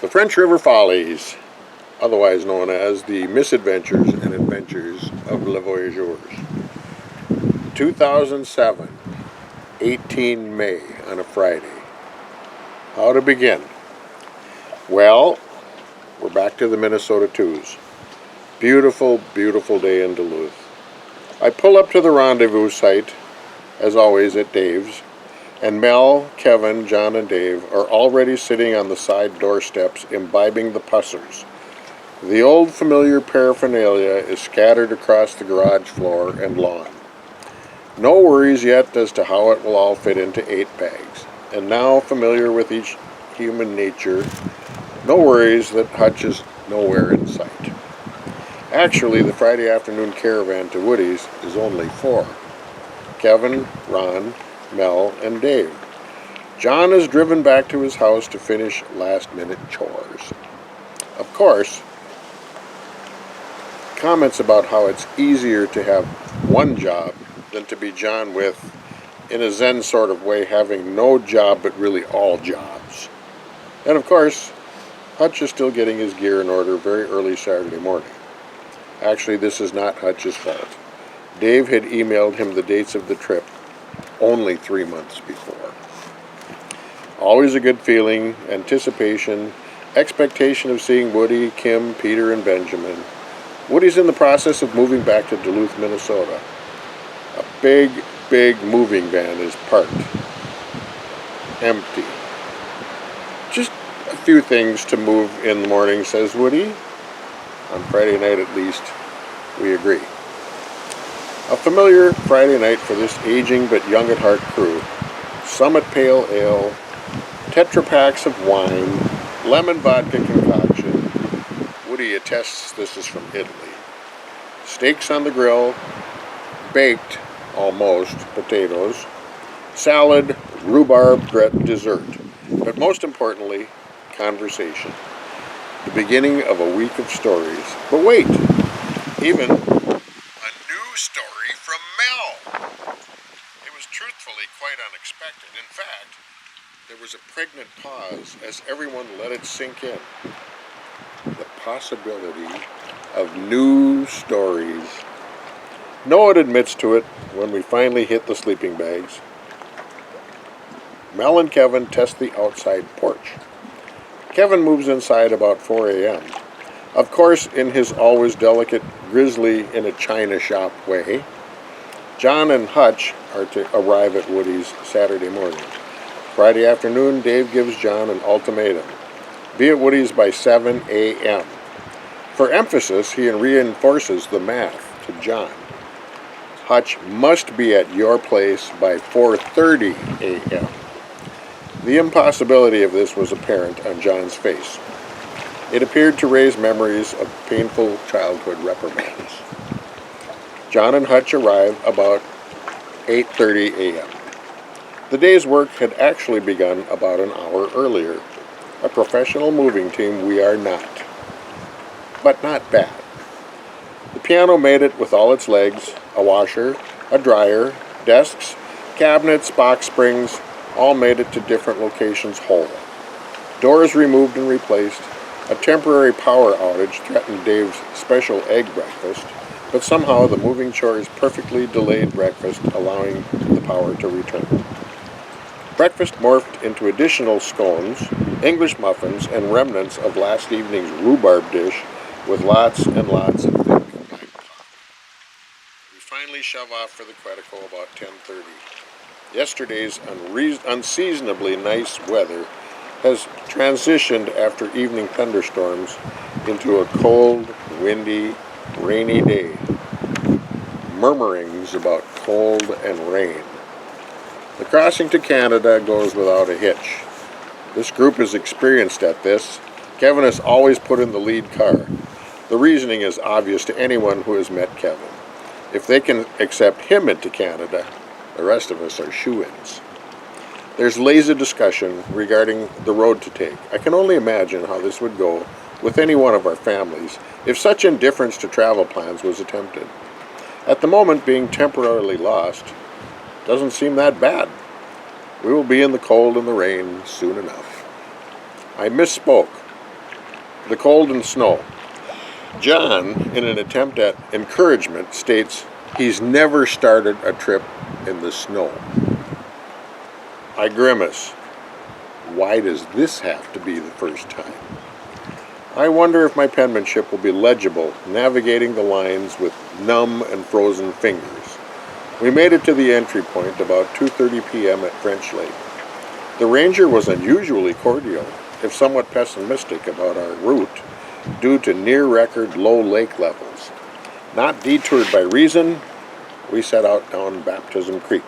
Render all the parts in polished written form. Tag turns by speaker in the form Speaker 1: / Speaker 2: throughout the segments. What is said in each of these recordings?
Speaker 1: The French River Follies, otherwise known as the Misadventures and Adventures of Le Voyageurs. 2007, 18 May on a Friday. How to begin? Well, we're back to the Minnesota Twos. Beautiful, beautiful day in Duluth. I pull up to the rendezvous site, as always at Dave's, and Mel, Kevin, John, and Dave are already sitting on the side doorsteps imbibing the pussers. The old familiar paraphernalia is scattered across the garage floor and lawn. No worries yet as to how it will all fit into 8 bags. And now, familiar with each human nature, no worries that Hutch is nowhere in sight. Actually, the Friday afternoon caravan to Woody's is only 4. Kevin, Ron, Mel, and Dave. John is driven back to his house to finish last-minute chores. Of course, comments about how it's easier to have one job than to be John with, in a Zen sort of way, having no job but really all jobs. And of course, Hutch is still getting his gear in order very early Saturday morning. Actually, this is not Hutch's fault. Dave had emailed him the dates of the trip only 3 months before. Always a good feeling, anticipation, expectation of seeing Woody, Kim, Peter, and Benjamin. Woody's in the process of moving back to Duluth, Minnesota. A big, big moving van is parked. Empty. Just a few things to move in the morning, says Woody. On Friday night at least, we agree. A familiar Friday night for this aging but young at heart crew. Summit Pale Ale, Tetra Packs of wine, lemon vodka concoction. Woody attests this is from Italy. Steaks on the grill, baked, almost, potatoes, salad, rhubarb dessert. But most importantly, conversation. The beginning of a week of stories. But wait, even a new story from Mel. It was truthfully quite unexpected. In fact, there was a pregnant pause as everyone let it sink in. The possibility of new stories. Noah admits to it when we finally hit the sleeping bags. Mel and Kevin test the outside porch. Kevin moves inside about 4 a.m. Of course, in his always delicate, grizzly in a china shop way. John and Hutch are to arrive at Woody's Saturday morning. Friday afternoon, Dave gives John an ultimatum. Be at Woody's by 7 a.m. For emphasis, he reinforces the math to John. Hutch must be at your place by 4:30 a.m. The impossibility of this was apparent on John's face. It appeared to raise memories of painful childhood reprimands. John and Hutch arrive about 8:30 a.m. The day's work had actually begun about an hour earlier. A professional moving team we are not. But not bad. The piano made it with all its legs, a washer, a dryer, desks, cabinets, box springs, all made it to different locations whole. Doors removed and replaced. A temporary power outage threatened Dave's special egg breakfast, but somehow the moving chores perfectly delayed breakfast, allowing the power to return. Breakfast morphed into additional scones, English muffins, and remnants of last evening's rhubarb dish with lots and lots of thick black coffee. We finally shove off for the Quetico about 10:30. Yesterday's unseasonably nice weather has transitioned after evening thunderstorms into a cold, windy, rainy day. Murmurings about cold and rain. The crossing to Canada goes without a hitch. This group is experienced at this. Kevin is always put in the lead car. The reasoning is obvious to anyone who has met Kevin. If they can accept him into Canada, the rest of us are shoo-ins. There's lazy discussion regarding the road to take. I can only imagine how this would go with any one of our families if such indifference to travel plans was attempted. At the moment, being temporarily lost doesn't seem that bad. We will be in the cold and the rain soon enough. I misspoke. the cold and snow. John, in an attempt at encouragement, states he's never started a trip in the snow. I grimace. Why does this have to be the first time? I wonder if my penmanship will be legible, navigating the lines with numb and frozen fingers. We made it to the entry point about 2:30 p.m. at French Lake. The ranger was unusually cordial, if somewhat pessimistic about our route, due to near-record low lake levels. Not detoured by reason, we set out down Baptism Creek.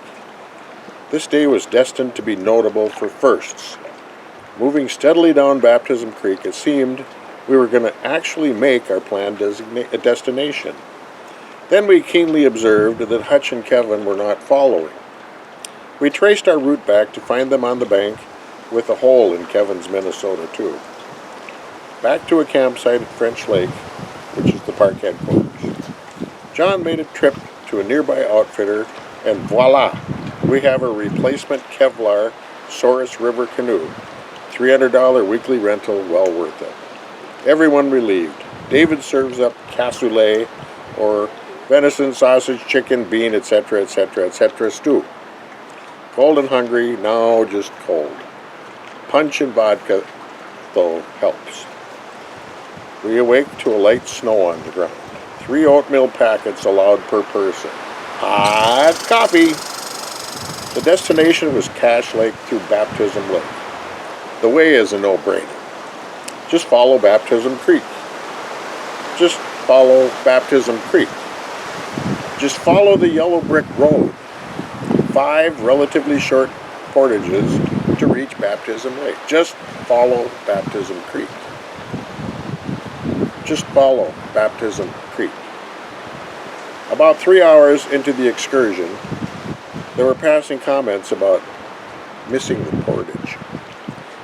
Speaker 1: This day was destined to be notable for firsts. Moving steadily down Baptism Creek, it seemed we were going to actually make our planned destination. Then we keenly observed that Hutch and Kevin were not following. We traced our route back to find them on the bank with a hole in Kevin's Minnesota tube. Back to a campsite at French Lake, which is the park headquarters. John made a trip to a nearby outfitter, and voila, we have a replacement Kevlar Souris River canoe. $300 weekly rental, well worth it. Everyone relieved. David serves up cassoulet, or venison, sausage, chicken, bean, etc., etc., etc. stew. Cold and hungry, now just cold. Punch and vodka, though, helps. We awake to a light snow on the ground. 3 oatmeal packets allowed per person. Hot coffee! The destination was Cache Lake through Baptism Lake. The way is a no-brainer. Just follow Baptism Creek. Just follow Baptism Creek. Just follow the yellow brick road. 5 relatively short portages to reach Baptism Lake. Just follow Baptism Creek. Just follow Baptism Creek. About 3 hours into the excursion, there were passing comments about missing the portage.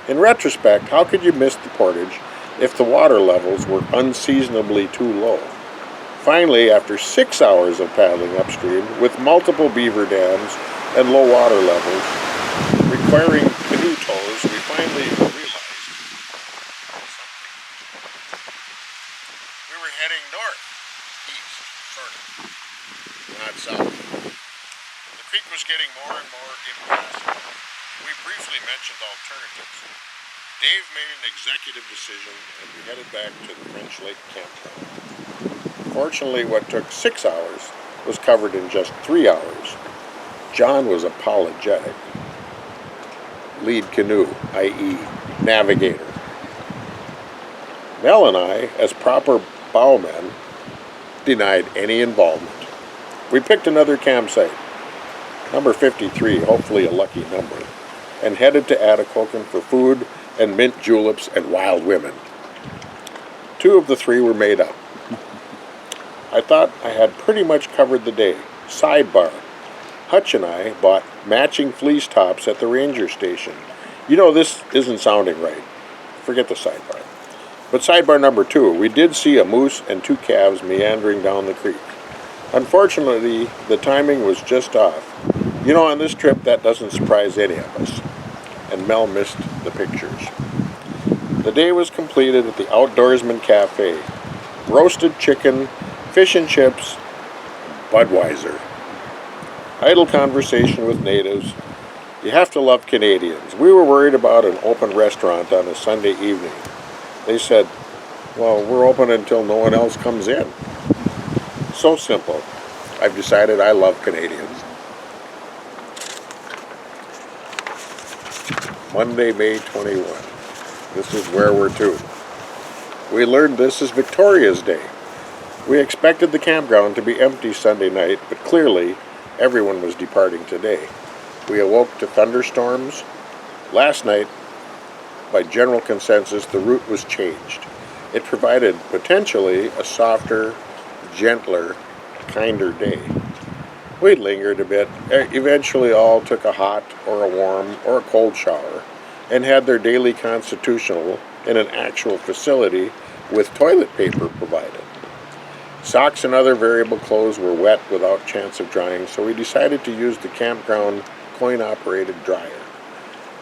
Speaker 1: In retrospect, how could you miss the portage if the water levels were unseasonably too low? Finally, after 6 hours of paddling upstream with multiple beaver dams and low water levels requiring canoe tows, we finally realized we were heading north, east, sort of, not south. The creek was getting more and more impassable. We briefly mentioned alternatives. Dave made an executive decision and we headed back to the French Lake campground. Fortunately, what took 6 hours was covered in just 3 hours. John was apologetic. Lead canoe, i.e. navigator. Mel and I, as proper bowmen, denied any involvement. We picked another campsite, number 53, hopefully a lucky number, and headed to Atikokan for food and mint juleps and wild women. 2 of the 3 were made up. I thought I had pretty much covered the day. Sidebar. Hutch and I bought matching fleece tops at the ranger station. You know, this isn't sounding right. Forget the sidebar. But sidebar number 2, we did see a moose and 2 calves meandering down the creek. Unfortunately, the timing was just off. You know, on this trip, that doesn't surprise any of us. And Mel missed the pictures. The day was completed at the Outdoorsman Cafe. Roasted chicken, fish and chips, Budweiser. Idle conversation with natives. You have to love Canadians. We were worried about an open restaurant on a Sunday evening. They said, well, we're open until no one else comes in. So simple. I've decided I love Canadians. Monday, May 21. This is where we're to. We learned this is Victoria's Day. We expected the campground to be empty Sunday night, but clearly everyone was departing today. We awoke to thunderstorms. Last night, by general consensus, the route was changed. It provided potentially a softer, gentler, kinder day. We lingered a bit. Eventually all took a hot or a warm or a cold shower and had their daily constitutional in an actual facility with toilet paper provided. Socks and other variable clothes were wet without chance of drying, so we decided to use the campground coin-operated dryer.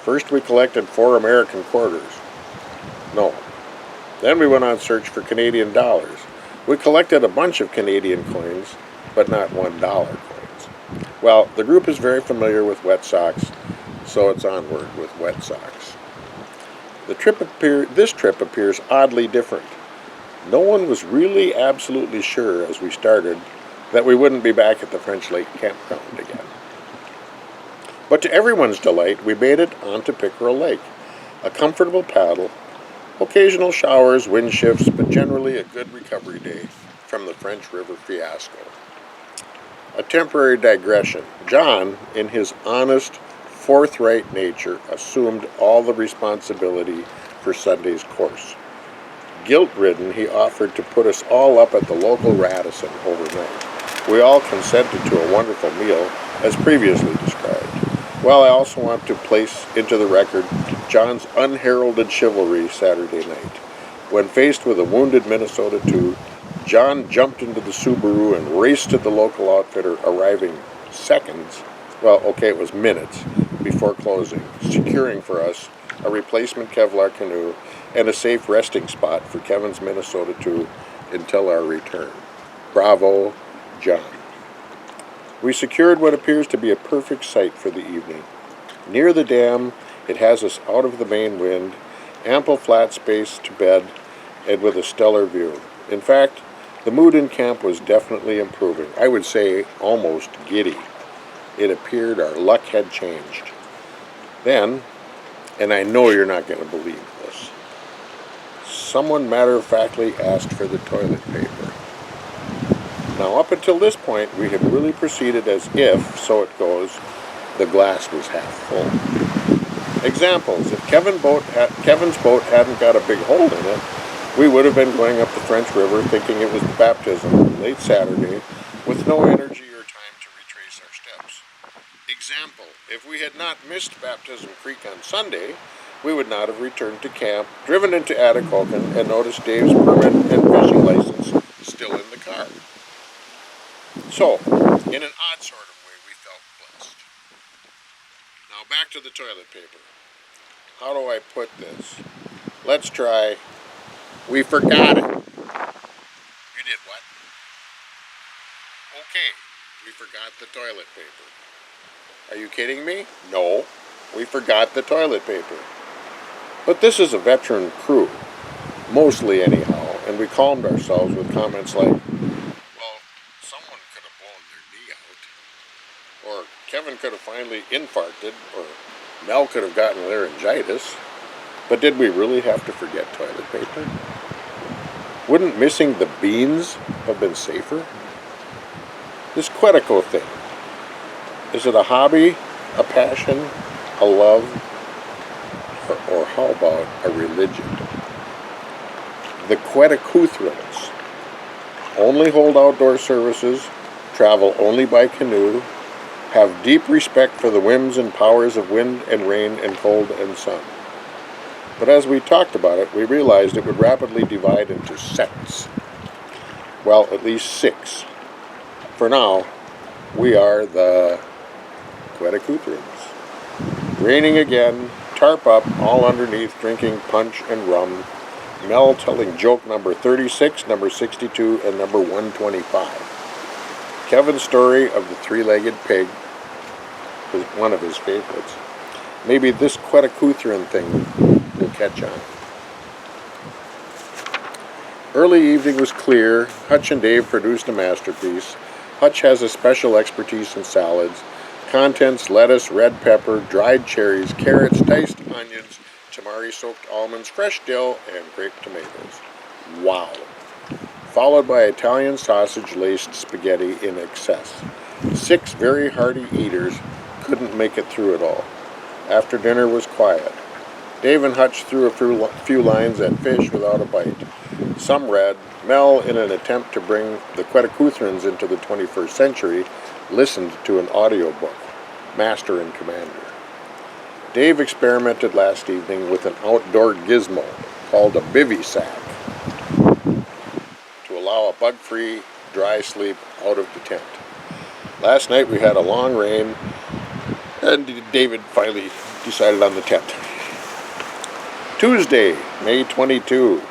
Speaker 1: First we collected 4 American quarters. No, Then we went on search for Canadian dollars. We collected a bunch of Canadian coins, but not $1 coins. Well, the group is very familiar with wet socks, so it's onward with wet socks. This trip appears oddly different. No one was really absolutely sure as we started that we wouldn't be back at the French Lake campground again. But to everyone's delight, we made it onto Pickerel Lake. A comfortable paddle, occasional showers, wind shifts, but generally a good recovery day from the French River fiasco. A temporary digression. John, in his honest, forthright nature, assumed all the responsibility for Sunday's course. Guilt-ridden, he offered to put us all up at the local Radisson overnight. We all consented to a wonderful meal, as previously described. Well, I also want to place into the record John's unheralded chivalry Saturday night. When faced with a wounded Minnesota 2, John jumped into the Subaru and raced to the local outfitter, arriving seconds, it was minutes, before closing, securing for us a replacement Kevlar canoe and a safe resting spot for Kevin's Minnesota 2 until our return. Bravo, John. We secured what appears to be a perfect site for the evening. Near the dam, it has us out of the main wind, ample flat space to bed, and with a stellar view. In fact, the mood in camp was definitely improving. I would say almost giddy. It appeared our luck had changed. Then, and I know you're not going to believe this, someone matter-of-factly asked for the toilet paper. Now, up until this point, we had really proceeded as if, so it goes, the glass was half full. Examples: if Kevin's boat hadn't got a big hole in it, we would have been going up the French River thinking it was baptism late Saturday with no energy or time to retrace our steps. Example: if we had not missed Baptism Creek on Sunday, we would not have returned to camp, driven into Atikokan, and noticed Dave's permit and fishing license still in the car. So, in an odd sort of way, we felt blessed. Now back to the toilet paper. How do I put this? Let's try, we forgot it. You did what? Okay, we forgot the toilet paper. Are you kidding me? No, we forgot the toilet paper. But this is a veteran crew, mostly anyhow, and we calmed ourselves with comments like, someone could have blown their knee out, or Kevin could have finally infarcted, or Mel could have gotten laryngitis. But did we really have to forget toilet paper? Wouldn't missing the beans have been safer? This Quetico thing, is it a hobby, a passion, a love, or how about a religion? The Queticuthrans only hold outdoor services, travel only by canoe, have deep respect for the whims and powers of wind and rain and cold and sun. But as we talked about it, we realized it would rapidly divide into sects. Well, at least 6. For now, we are the Queticuthrans. Raining again, tarp up, all underneath, drinking punch and rum. Mel telling joke number 36, number 62, and number 125. Kevin's story of the 3-legged pig was one of his favorites. Maybe this Queticuthran thing will catch on. Early evening was clear. Hutch and Dave produced a masterpiece. Hutch has a special expertise in salads. Contents: lettuce, red pepper, dried cherries, carrots, diced onions, tamari-soaked almonds, fresh dill, and grape tomatoes. Wow! Followed by Italian sausage-laced spaghetti in excess. 6 very hearty eaters couldn't make it through it all. After dinner was quiet. Dave and Hutch threw a few lines at fish without a bite. Some read. Mel, in an attempt to bring the Queticuthrans into the 21st century, listened to an audiobook, Master and Commander. Dave experimented last evening with an outdoor gizmo called a bivy sack to allow a bug-free, dry sleep out of the tent. Last night we had a long rain, and David finally decided on the tent. Tuesday, May 22.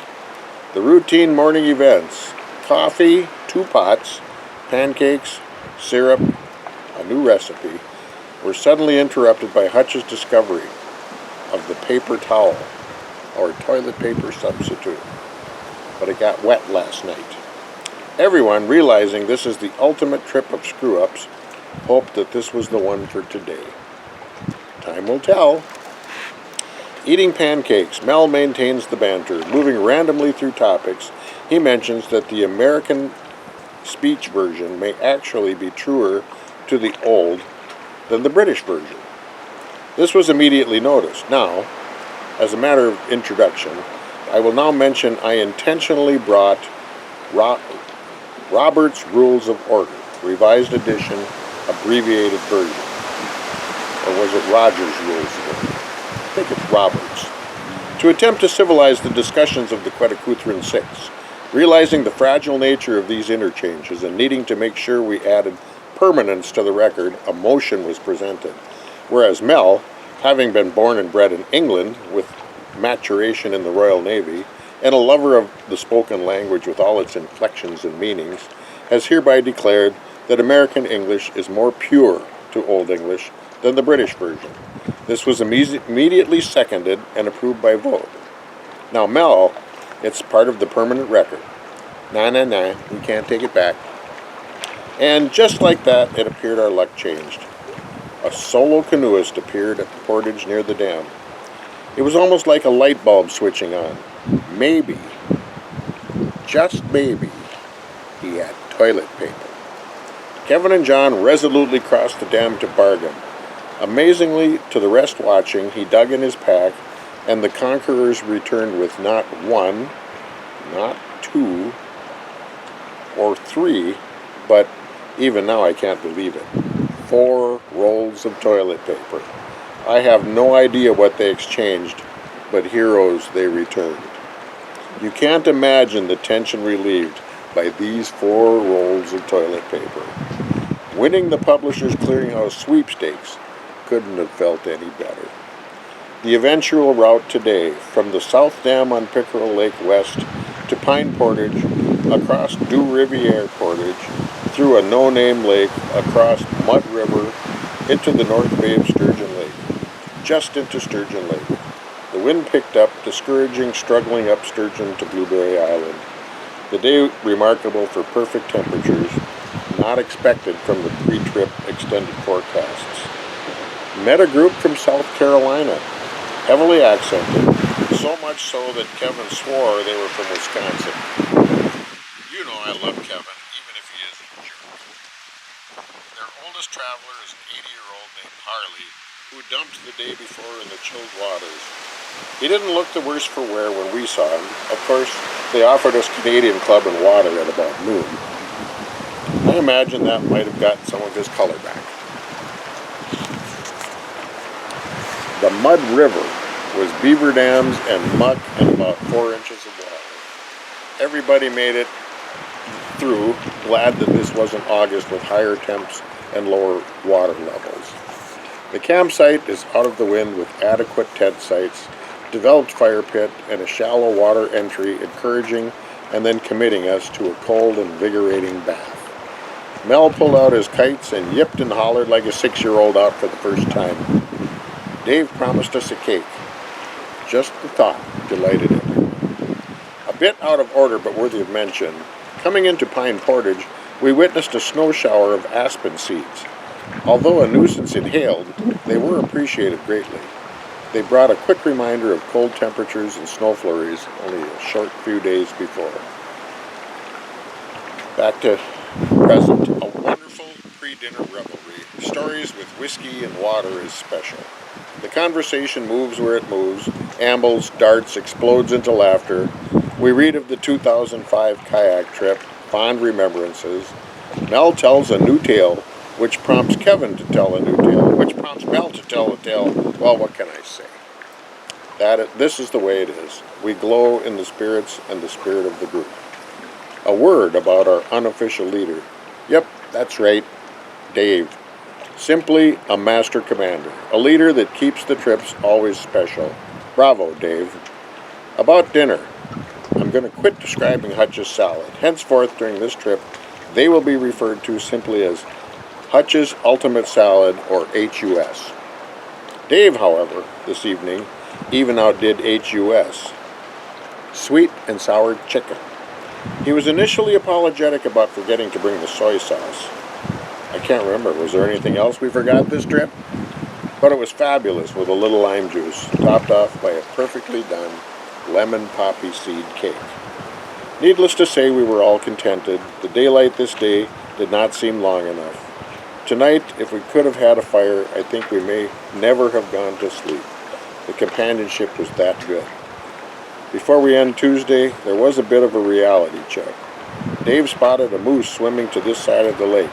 Speaker 1: The routine morning events: coffee, 2 pots, pancakes, syrup, a new recipe, were suddenly interrupted by Hutch's discovery of the paper towel, or toilet paper substitute. But it got wet last night. Everyone, realizing this is the ultimate trip of screw-ups, hoped that this was the one for today. Time will tell. Eating pancakes, Mel maintains the banter. Moving randomly through topics, he mentions that the American speech version may actually be truer to the old than the British version. This was immediately noticed. Now, as a matter of introduction, I will now mention I intentionally brought Robert's Rules of Order, revised edition, abbreviated version. Or was it Roger's Rules of Order? I think it's Robert's. To attempt to civilize the discussions of the Quetecuthran Six, realizing the fragile nature of these interchanges and needing to make sure we added permanence to the record, a motion was presented. Whereas Mel, having been born and bred in England with maturation in the Royal Navy, and a lover of the spoken language with all its inflections and meanings, has hereby declared that American English is more pure to Old English than the British version. This was immediately seconded and approved by vote. Now Mel, it's part of the permanent record. Nah, we can't take it back. And just like that, it appeared our luck changed. A solo canoeist appeared at the portage near the dam. It was almost like a light bulb switching on. Maybe, just maybe, he had toilet paper. Kevin and John resolutely crossed the dam to bargain. Amazingly, to the rest watching, he dug in his pack, and the conquerors returned with not 1, not 2, or 3, but even now I can't believe it, 4 rolls of toilet paper. I have no idea what they exchanged, but heroes they returned. You can't imagine the tension relieved by these 4 rolls of toilet paper. Winning the Publishers Clearinghouse sweepstakes couldn't have felt any better. The eventual route today, from the South Dam on Pickerel Lake west to Pine Portage, across Deux Rivières Portage, through a no-name lake, across Mud River, into the North Bay of Sturgeon Lake, just into Sturgeon Lake. The wind picked up, discouraging struggling up Sturgeon to Blueberry Island. The day remarkable for perfect temperatures, not expected from the pre-trip extended forecasts. Met a group from South Carolina, heavily accented, so much so that Kevin swore they were from Wisconsin. You know I love Kevin, even if he is a jerk. Their oldest traveler is an 80-year-old named Harley, who dumped the day before in the chilled waters. He didn't look the worse for wear when we saw him. Of course, they offered us Canadian Club and water at about noon. I imagine that might have gotten some of his color back. The Mud River was beaver dams and muck and about 4 inches of water. Everybody made it through, glad that this wasn't August with higher temps and lower water levels. The campsite is out of the wind with adequate tent sites, developed fire pit, and a shallow water entry encouraging and then committing us to a cold, invigorating bath. Mel pulled out his kites and yipped and hollered like a 6-year-old out for the first time. Dave promised us a cake. Just the thought delighted everyone. A bit out of order but worthy of mention, coming into Pine Portage, we witnessed a snow shower of aspen seeds. Although a nuisance inhaled, they were appreciated greatly. They brought a quick reminder of cold temperatures and snow flurries only a short few days before. Back to present. A wonderful pre-dinner revelry. Stories with whiskey and water is special. The conversation moves where it moves, ambles, darts, explodes into laughter. We read of the 2005 kayak trip, fond remembrances. Mel tells a new tale, which prompts Kevin to tell a new tale, which prompts Mel to tell a tale. Well, what can I say? This is the way it is. We glow in the spirits and the spirit of the group. A word about our unofficial leader. Yep, that's right, Dave. Simply a master commander, a leader that keeps the trips always special. Bravo, Dave. About dinner. I'm going to quit describing Hutch's salad. Henceforth, during this trip, they will be referred to simply as Hutch's Ultimate Salad, or HUS. Dave, however, this evening even outdid HUS, sweet and sour chicken. He was initially apologetic about forgetting to bring the soy sauce. I can't remember, was there anything else we forgot this trip? But it was fabulous with a little lime juice, topped off by a perfectly done lemon poppy seed cake. Needless to say, we were all contented. The daylight this day did not seem long enough. Tonight, if we could have had a fire, I think we may never have gone to sleep. The companionship was that good. Before we end Tuesday, there was a bit of a reality check. Dave spotted a moose swimming to this side of the lake.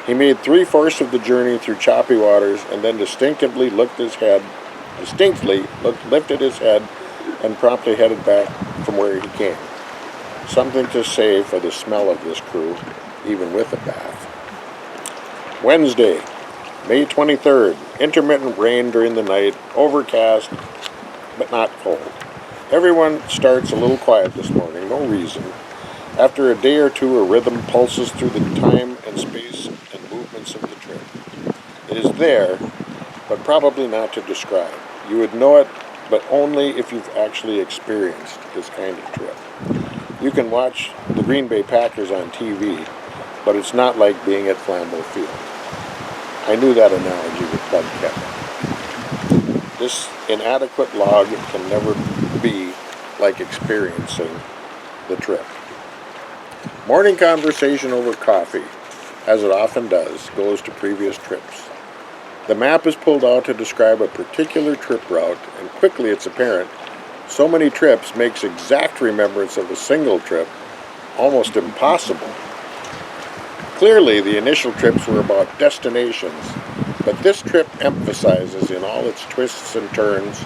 Speaker 1: He made 3/4 of the journey through choppy waters and then distinctly lifted his head and promptly headed back from where he came. Something to say for the smell of this crew, even with a bath. Wednesday, May 23rd. Intermittent rain during the night, overcast, but not cold. Everyone starts a little quiet this morning, no reason. After a day or two, a rhythm pulses through the time and space and movements of the trip. It is there, but probably not to describe. You would know it, but only if you've actually experienced this kind of trip. You can watch the Green Bay Packers on TV, but it's not like being at Flambeau Field. I knew that analogy would bug Kevin. This inadequate log can never be like experiencing the trip. Morning conversation over coffee, as it often does, goes to previous trips. The map is pulled out to describe a particular trip route, and quickly it's apparent so many trips makes exact remembrance of a single trip almost impossible. Clearly, the initial trips were about destinations, but this trip emphasizes in all its twists and turns,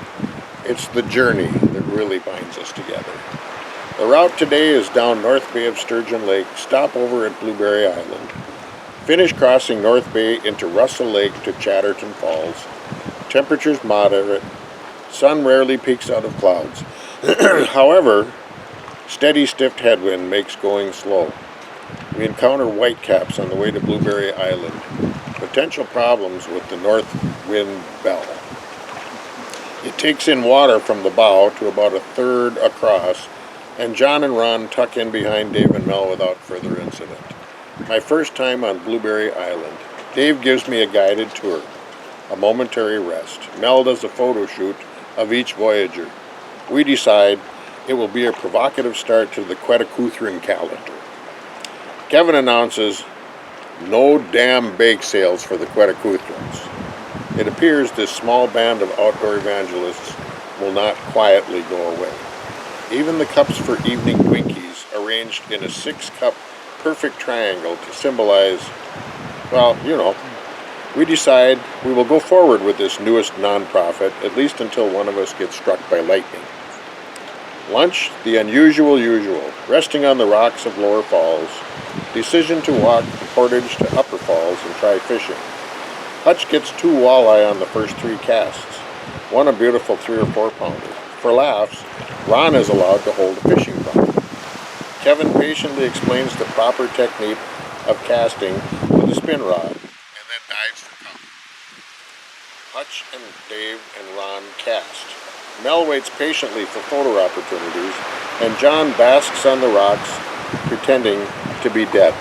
Speaker 1: it's the journey that really binds us together. The route today is down North Bay of Sturgeon Lake, stop over at Blueberry Island, finish crossing North Bay into Russell Lake to Chatterton Falls. Temperatures moderate, sun rarely peeks out of clouds. However, steady stiff headwind makes going slow. We encounter whitecaps on the way to Blueberry Island. Potential problems with the north wind bell. It takes in water from the bow to about 1/3 across, and John and Ron tuck in behind Dave and Mel without further incident. My first time on Blueberry Island. Dave gives me a guided tour, a momentary rest. Mel does a photo shoot of each voyager. We decide it will be a provocative start to the Quetecuthrin calendar. Kevin announces no damn bake sales for the Quetecuthrins. It appears this small band of outdoor evangelists will not quietly go away. Even the cups for evening Twinkies, arranged in a 6-cup perfect triangle to symbolize, well, we decide we will go forward with this newest nonprofit, at least until one of us gets struck by lightning. Lunch, the unusual, resting on the rocks of Lower Falls. Decision to walk the portage to Upper Falls and try fishing. Hutch gets 2 walleye on the first 3 casts, one a beautiful 3 or 4 pounder. For laughs, Ron is allowed to hold a fishing rod. Kevin patiently explains the proper technique of casting with a spin rod and then dives for cover. Hutch and Dave and Ron cast. Mel waits patiently for photo opportunities, and John basks on the rocks, pretending to be dead.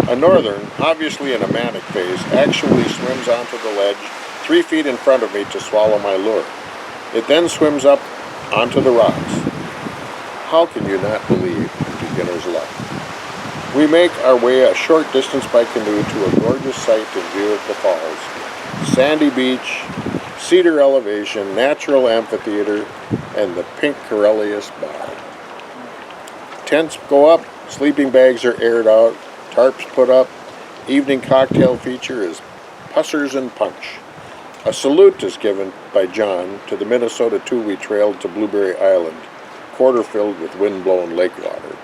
Speaker 1: A northern, obviously in a manic phase, actually swims onto the ledge 3 feet in front of me to swallow my lure. It then swims up onto the rocks. How can you not believe beginner's luck? We make our way a short distance by canoe to a gorgeous sight in view of the falls. Sandy beach, cedar elevation, natural amphitheater, and the pink Corellius bar. Tents go up, sleeping bags are aired out, tarps put up. Evening cocktail feature is Pussers and Punch. A salute is given by John to the Minnesota 2 we trailed to Blueberry Island, quarter filled with wind-blown lake water.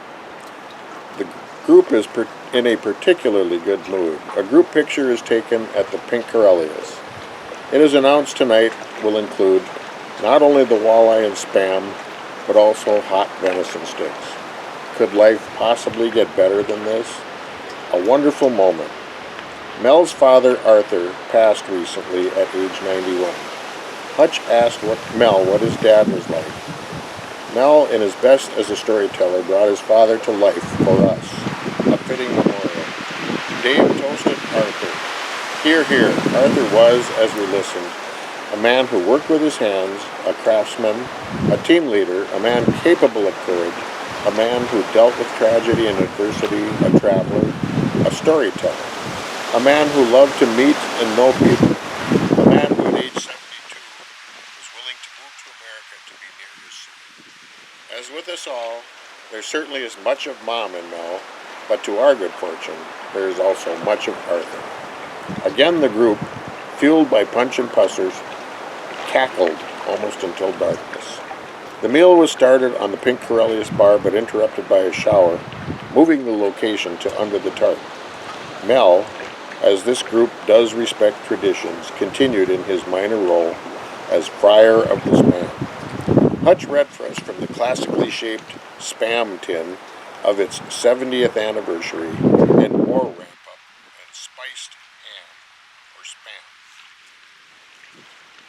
Speaker 1: The group is in a particularly good mood. A group picture is taken at the Pink Corellius. It is announced tonight will include not only the walleye and spam, but also hot venison sticks. Could life possibly get better than this? A wonderful moment. Mel's father, Arthur, passed recently at age 91. Hutch asked Mel what his dad was like. Mel, in his best as a storyteller, brought his father to life for us. A fitting memorial. Dave toasted Arthur. Hear, hear. Arthur was, as we listened, a man who worked with his hands, a craftsman, a team leader, a man capable of courage, a man who dealt with tragedy and adversity, a traveler, a storyteller, a man who loved to meet and know people, a man who at age 72 was willing to move to America to be near his son. As with us all, there certainly is much of Mom in Mel, but to our good fortune, there is also much of Arthur. Again the group, fueled by punch and pussers, cackled almost until darkness. The meal was started on the Pink Corellius bar but interrupted by a shower, moving the location to under the tarp. Mel, as this group does respect traditions, continued in his minor role as friar of the Spam. Hutch read for us from the classically shaped Spam tin of its 70th anniversary and war wrap-up and spiced ham, or Spam.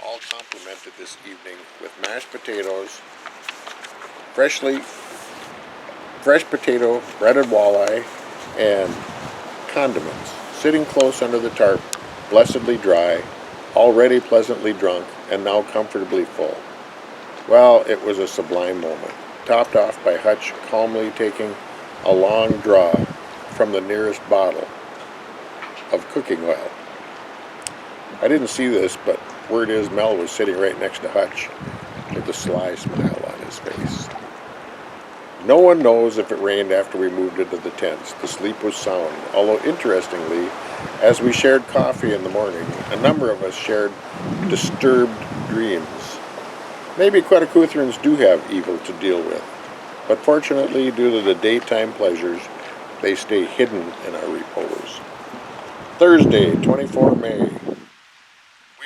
Speaker 1: All complemented this evening with mashed potatoes, fresh potato, breaded walleye, and condiments, sitting close under the tarp, blessedly dry, already pleasantly drunk, and now comfortably full. Well, it was a sublime moment, topped off by Hutch calmly taking a long draw from the nearest bottle of cooking oil. I didn't see this, but word is Mel was sitting right next to Hutch with a sly smile on his face. No one knows if it rained after we moved into the tents. The sleep was sound, although interestingly, as we shared coffee in the morning, a number of us shared disturbed dreams. Maybe Queticuthrans do have evil to deal with, but fortunately, due to the daytime pleasures, they stay hidden in our repose. Thursday, 24 May. We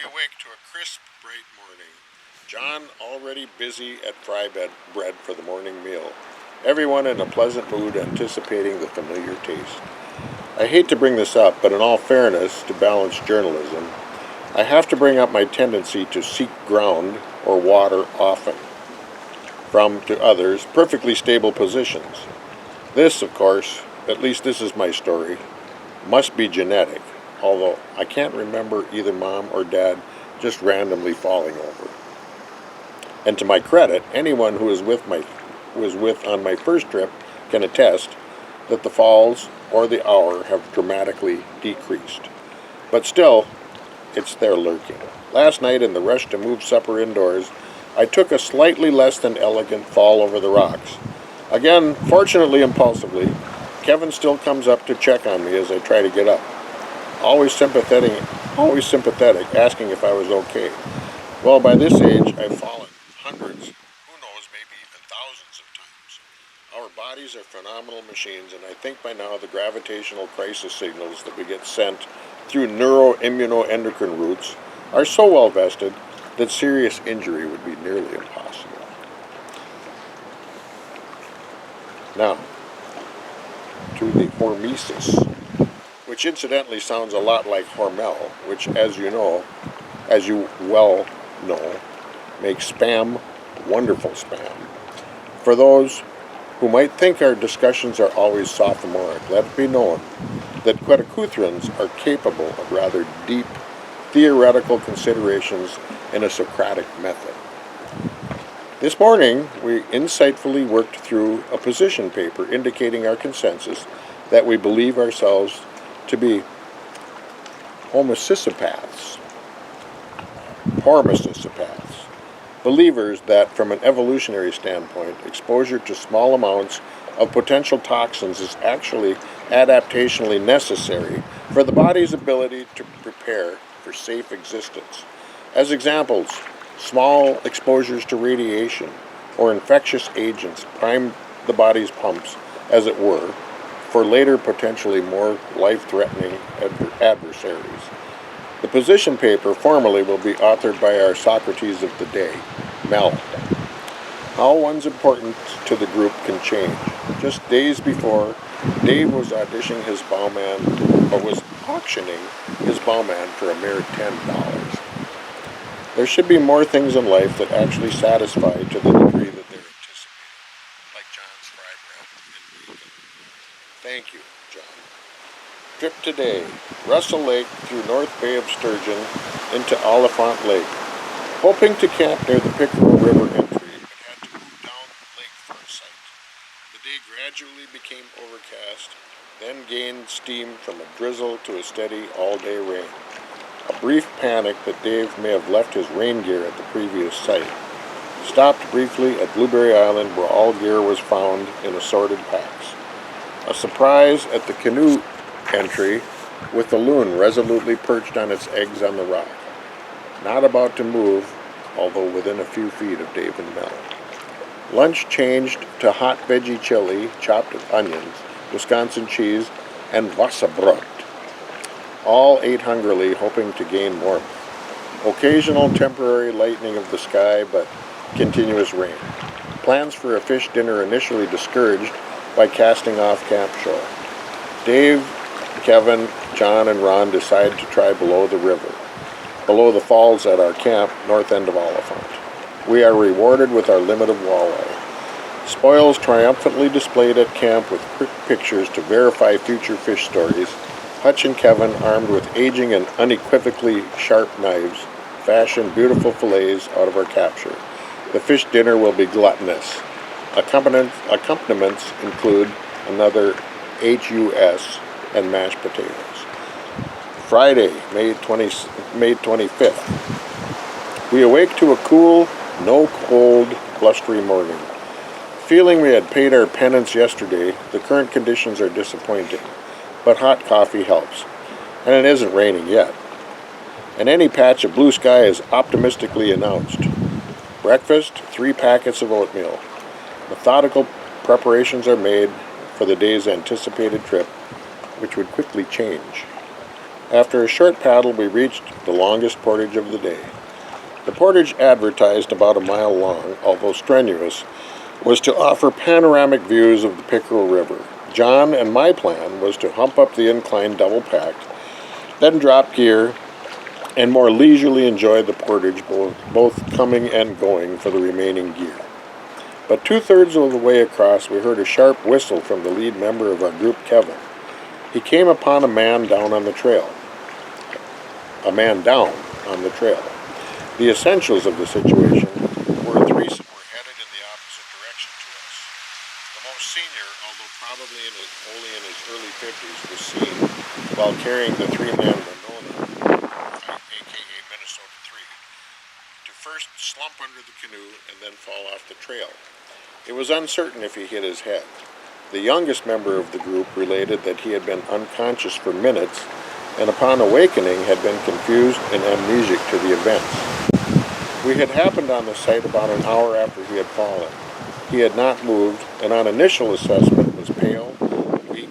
Speaker 1: awake to a crisp, bright morning. John already busy at fry bread for the morning meal. Everyone in a pleasant mood anticipating the familiar taste. I hate to bring this up, but in all fairness to balanced journalism, I have to bring up my tendency to seek ground or water often from, to others, perfectly stable positions. This, of course, at least this is my story, must be genetic, although I can't remember either Mom or Dad just randomly falling over. And to my credit, anyone who was with on my first trip can attest that the falls or the hour have dramatically decreased. But still, it's there lurking. Last night, in the rush to move supper indoors, I took a slightly less than elegant fall over the rocks. Again, fortunately impulsively, Kevin still comes up to check on me as I try to get up. Always sympathetic, asking if I was okay. Well, by this age, I've fallen hundreds, who knows, maybe even thousands of times. Our bodies are phenomenal machines, and I think by now the gravitational crisis signals that we get sent through neuroimmunoendocrine routes are so well vested that serious injury would be nearly impossible. Now, to the hormesis, which incidentally sounds a lot like Hormel, which, as you well know, makes Spam wonderful Spam. For those who might think our discussions are always sophomoric, let it be known that Queticuthrans are capable of rather deep theoretical considerations in a Socratic method. This morning, we insightfully worked through a position paper indicating our consensus that we believe ourselves to be homocisopaths, believers that from an evolutionary standpoint, exposure to small amounts of potential toxins is actually adaptationally necessary for the body's ability to prepare for safe existence. As examples, small exposures to radiation or infectious agents prime the body's pumps, as it were, for later potentially more life-threatening adversaries. The position paper formally will be authored by our Socrates of the day, Mel. How one's importance to the group can change. Just days before, Dave was auditioning his bowman, or was auctioning his bowman for a mere $10. There should be more things in life that actually satisfy to the degree that they're anticipated, like John's fry bread and bacon. Thank you, John. Trip today, Russell Lake through North Bay of Sturgeon into Oliphant Lake. Hoping to camp near the Pickerel River entry, but had to move down the lake for a sight. The day gradually became overcast, then gained steam from a drizzle to a steady all-day rain. A brief panic that Dave may have left his rain gear at the previous site. Stopped briefly at Blueberry Island where all gear was found in assorted packs. A surprise at the canoe entry with the loon resolutely perched on its eggs on the rock. Not about to move, although within a few feet of Dave and Mel. Lunch changed to hot veggie chili, chopped onions, Wisconsin cheese, and Wasserbrot. All ate hungrily, hoping to gain warmth. Occasional temporary lightening of the sky, but continuous rain. Plans for a fish dinner initially discouraged by casting off camp shore. Dave, Kevin, John, and Ron decide to try below the river, below the falls at our camp, north end of Oliphant. We are rewarded with our limit of walleye. Spoils triumphantly displayed at camp with quick pictures to verify future fish stories. Hutch and Kevin, armed with aging and unequivocally sharp knives, fashion beautiful fillets out of our capture. The fish dinner will be gluttonous. Accompaniments include another HUS and mashed potatoes. Friday, May 25th. We awake to a cool, no cold, blustery morning. Feeling we had paid our penance yesterday, the current conditions are disappointing, but hot coffee helps, and it isn't raining yet. And any patch of blue sky is optimistically announced. Breakfast, 3 packets of oatmeal. Methodical preparations are made for the day's anticipated trip, which would quickly change. After a short paddle, we reached the longest portage of the day. The portage, advertised about a mile long, although strenuous, was to offer panoramic views of the Pickerel River. John and my plan was to hump up the incline double-packed, then drop gear, and more leisurely enjoy the portage, both coming and going for the remaining gear. But 2/3 of the way across, we heard a sharp whistle from the lead member of our group, Kevin. He came upon a man down on the trail. The essentials of the situation were a threesome were headed in the opposite direction to us. The most senior, although probably only in his early 50s, was seen while carrying the 3-man Winona, aka Minnesota 3, to first slump under the canoe and then fall off the trail. It was uncertain if he hit his head. The youngest member of the group related that he had been unconscious for minutes and upon awakening had been confused and amnesic to the events. We had happened on the site about an hour after he had fallen. He had not moved, and on initial assessment was pale, weak,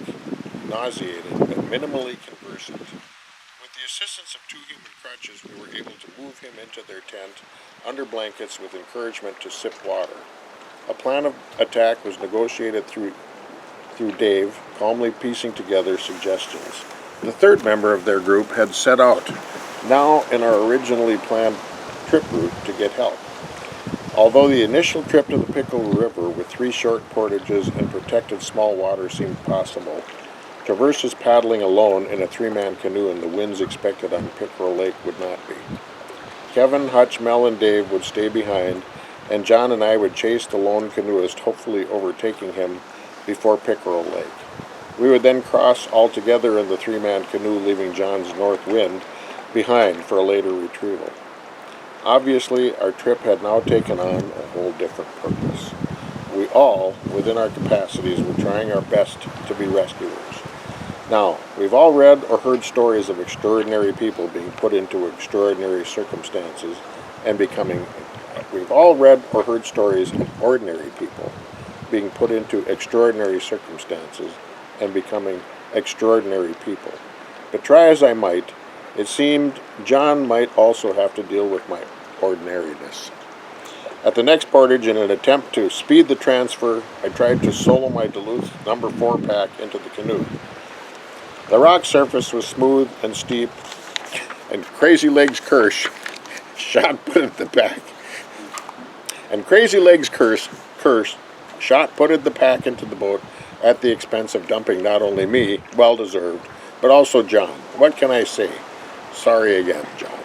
Speaker 1: nauseated, and minimally conversant. With the assistance of 2 human crutches, we were able to move him into their tent under blankets with encouragement to sip water. A plan of attack was negotiated through Dave, calmly piecing together suggestions. The 3rd member of their group had set out, now in our originally planned trip route, to get help. Although the initial trip to the Pickerel River with 3 short portages and protected small water seemed possible, traverses paddling alone in a 3-man canoe in the winds expected on Pickerel Lake would not be. Kevin, Hutch, Mel, and Dave would stay behind, and John and I would chase the lone canoeist, hopefully overtaking him before Pickerel Lake. We would then cross all together in the 3-man canoe, leaving John's north wind behind for a later retrieval. Obviously, our trip had now taken on a whole different purpose. We all, within our capacities, were trying our best to be rescuers. Now, we've all read or heard stories of extraordinary people being put into extraordinary circumstances and becoming... We've all read or heard stories of ordinary people being put into extraordinary circumstances and becoming extraordinary people. But try as I might, it seemed John might also have to deal with my ordinariness. At the next portage, in an attempt to speed the transfer, I tried to solo my Duluth number 4 pack into the canoe. The rock surface was smooth and steep, and Crazy Legs shot putted the pack. And Crazy Legs shot putted the pack into the boat at the expense of dumping not only me, well deserved, but also John. What can I say? Sorry again, John.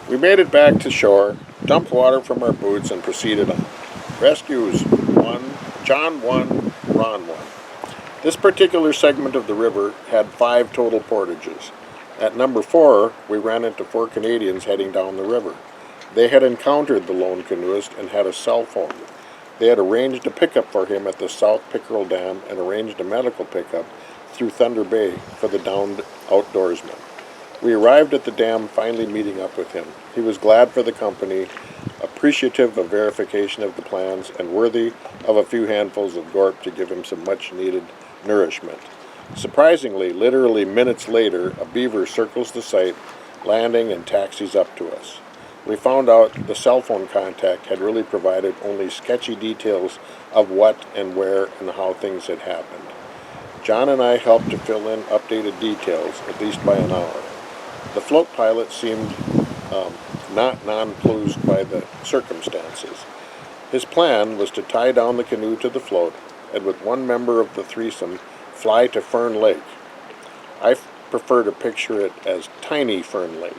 Speaker 1: We made it back to shore, dumped water from our boots, and proceeded on. Rescues 1, John 1, Ron 1. This particular segment of the river had 5 total portages. At number 4, we ran into 4 Canadians heading down the river. They had encountered the lone canoeist and had a cell phone. They had arranged a pickup for him at the South Pickerel Dam and arranged a medical pickup through Thunder Bay for the downed outdoorsman. We arrived at the dam, finally meeting up with him. He was glad for the company, appreciative of verification of the plans, and worthy of a few handfuls of gorp to give him some much-needed nourishment. Surprisingly, literally minutes later, a beaver circles the site, landing and taxis up to us. We found out the cell phone contact had really provided only sketchy details of what and where and how things had happened. John and I helped to fill in updated details, at least by an hour. The float pilot seemed not nonplussed by the circumstances. His plan was to tie down the canoe to the float and with one member of the threesome fly to Fern Lake. I prefer to picture it as Tiny Fern Lake.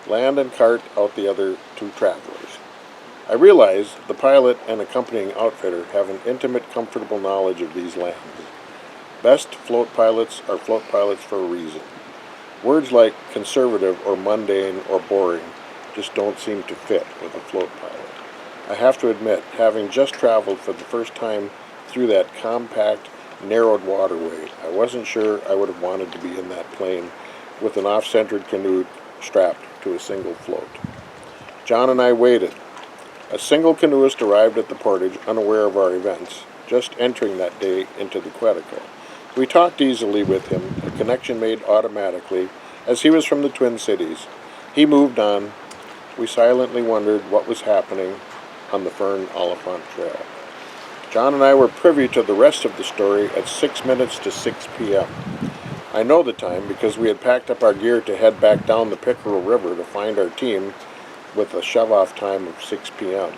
Speaker 1: Land and cart out the other 2 travelers. I realize the pilot and accompanying outfitter have an intimate, comfortable knowledge of these lands. Best float pilots are float pilots for a reason. Words like conservative or mundane or boring just don't seem to fit with a float pilot. I have to admit, having just traveled for the first time through that compact, narrowed waterway, I wasn't sure I would have wanted to be in that plane with an off-centered canoe strapped to a single float. John and I waited. A single canoeist arrived at the portage, unaware of our events, just entering that day into the Quetico. We talked easily with him, a connection made automatically, as he was from the Twin Cities. He moved on. We silently wondered what was happening on the Fern Oliphant Trail. John and I were privy to the rest of the story at 6 minutes to 6 p.m. I know the time because we had packed up our gear to head back down the Pickerel River to find our team with a shove-off time of 6 p.m.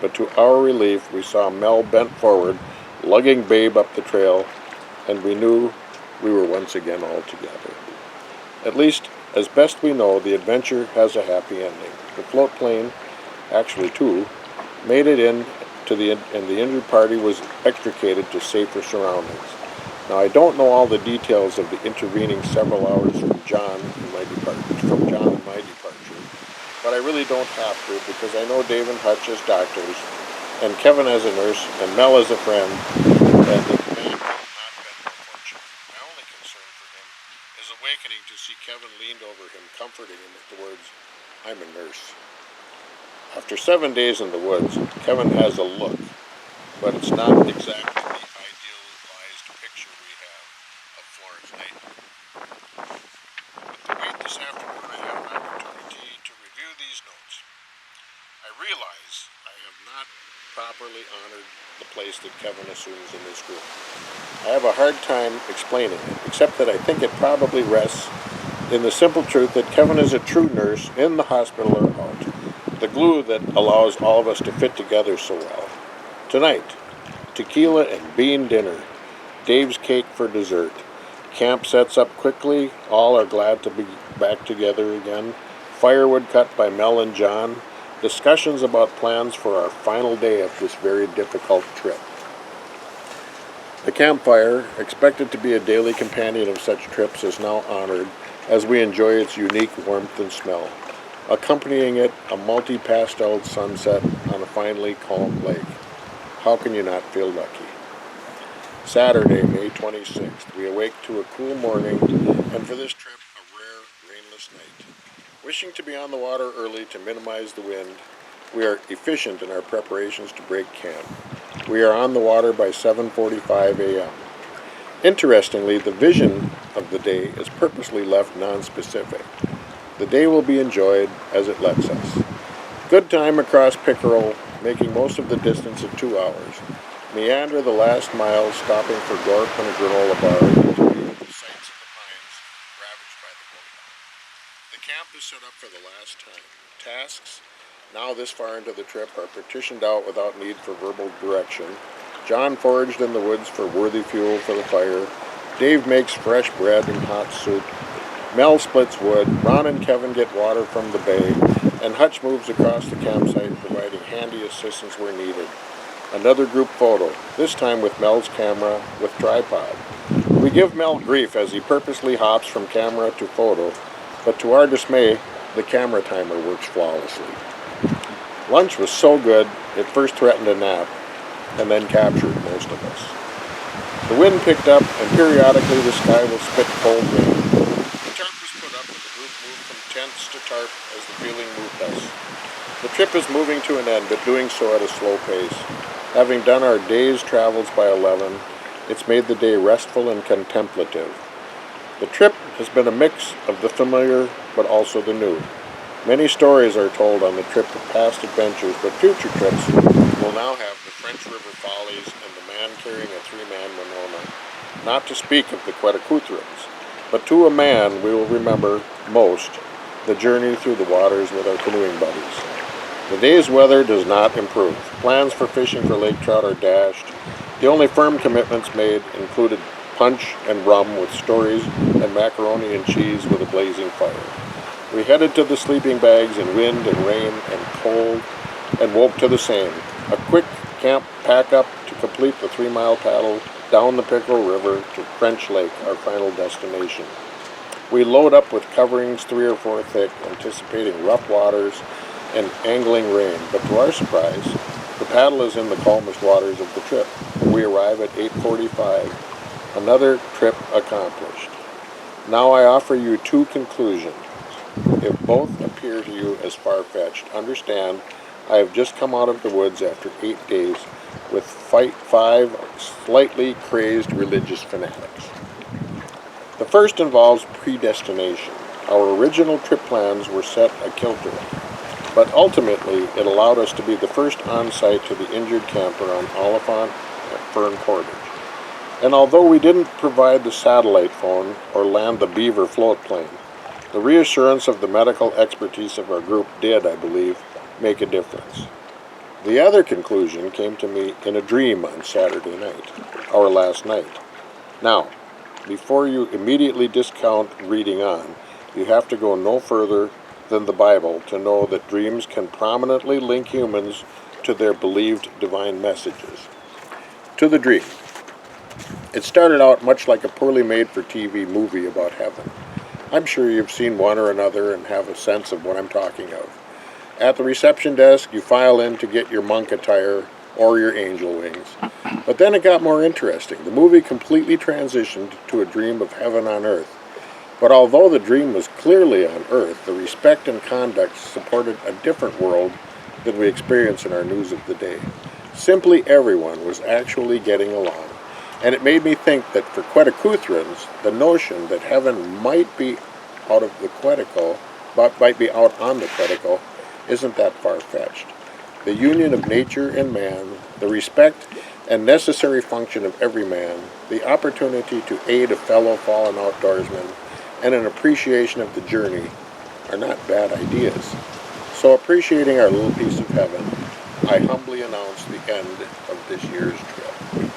Speaker 1: But to our relief, we saw Mel bent forward, lugging Babe up the trail, and we knew we were once again all together. At least, as best we know, the adventure has a happy ending. The float plane, actually 2, made it in and the injured party was extricated to safer surroundings. Now, I don't know all the details of the intervening several hours from John and my departure, but I really don't have to because I know Dave and Hutch as doctors, and Kevin as a nurse, and Mel as a friend, and the man could not been more fortunate. My only concern for him is awakening to see Kevin leaned over him, comforting him with the words, "I'm a nurse." After 7 days in the woods, Kevin has a look, but it's not exactly the idealized picture we have of Florence Knight. With the wait this afternoon, I have an opportunity to review these notes. I realize I have not properly honored the place that Kevin assumes in this group. I have a hard time explaining it, except that I think it probably rests in the simple truth that Kevin is a true nurse in the hospital or out. The glue that allows all of us to fit together so well. Tonight, tequila and bean dinner, Dave's cake for dessert. Camp sets up quickly, all are glad to be back together again. Firewood cut by Mel and John. Discussions about plans for our final day of this very difficult trip. The campfire, expected to be a daily companion of such trips, is now honored as we enjoy its unique warmth and smell. Accompanying it, a multi-pasteled sunset on a finely calm lake. How can you not feel lucky? Saturday, May 26th. We awake to a cool morning, and for this trip, a rare, rainless night. Wishing to be on the water early to minimize the wind, we are efficient in our preparations to break camp. We are on the water by 7:45 a.m. Interestingly, the vision of the day is purposely left non-specific. The day will be enjoyed as it lets us. Good time across Pickerel making most of the distance in 2 hours. Meander the last mile, stopping for gorp and a granola bar to view the sights in the pines ravaged by the boat. The camp is set up for the last time. Tasks, now this far into the trip, are partitioned out without need for verbal direction. John foraged in the woods for worthy fuel for the fire. Dave makes fresh bread and hot soup. Mel splits wood. Ron and Kevin get water from the bay. And Hutch moves across the campsite, providing handy assistance where needed. Another group photo, this time with Mel's camera with tripod. We give Mel grief as he purposely hops from camera to photo, but to our dismay, the camera timer works flawlessly. Lunch was so good, it first threatened a nap, and then captured most of us. The wind picked up, and periodically the sky will spit cold rain. The tarp was put up, and the group moved from tents to tarp as the feeling moved us. The trip is moving to an end, but doing so at a slow pace. Having done our day's travels by 11, it's made the day restful and contemplative. The trip has been a mix of the familiar, but also the new. Many stories are told on the trip of past adventures, but future trips will now have the French River Follies and the man carrying a 3-man Monona. Not to speak of the Queticuthrans, but to a man we will remember most the journey through the waters with our canoeing buddies. The day's weather does not improve. Plans for fishing for lake trout are dashed. The only firm commitments made included punch and rum with stories and macaroni and cheese with a blazing fire. We headed to the sleeping bags in wind and rain and cold and woke to the same. A quick camp pack-up to complete the 3-mile paddle down the Pickerel River to French Lake, our final destination. We load up with coverings 3 or 4 thick, anticipating rough waters and angling rain, but to our surprise, the paddle is in the calmest waters of the trip. We arrive at 8:45. Another trip accomplished. Now I offer you 2 conclusions. If both appear to you as far-fetched, understand I have just come out of the woods after 8 days with 5 slightly crazed religious fanatics. The first involves predestination. Our original trip plans were set akilter, but ultimately it allowed us to be the first on-site to the injured camper on Oliphant at Fern Portage. And although we didn't provide the satellite phone or land the Beaver float plane, the reassurance of the medical expertise of our group did, I believe, make a difference. The other conclusion came to me in a dream on Saturday night, our last night. Now, before you immediately discount reading on, you have to go no further than the Bible to know that dreams can prominently link humans to their believed divine messages. To the dream. It started out much like a poorly made for TV movie about heaven. I'm sure you've seen one or another and have a sense of what I'm talking of. At the reception desk, you file in to get your monk attire or your angel wings. But then it got more interesting. The movie completely transitioned to a dream of heaven on earth. But although the dream was clearly on earth, the respect and conduct supported a different world than we experience in our news of the day. Simply everyone was actually getting along. And it made me think that for Queticuthrans, the notion that heaven might be out of the Quetico, but might be out on the Quetico, isn't that far-fetched. The union of nature and man, the respect and necessary function of every man, the opportunity to aid a fellow fallen outdoorsman, and an appreciation of the journey are not bad ideas. So appreciating our little piece of heaven, I humbly announce the end of this year's trip.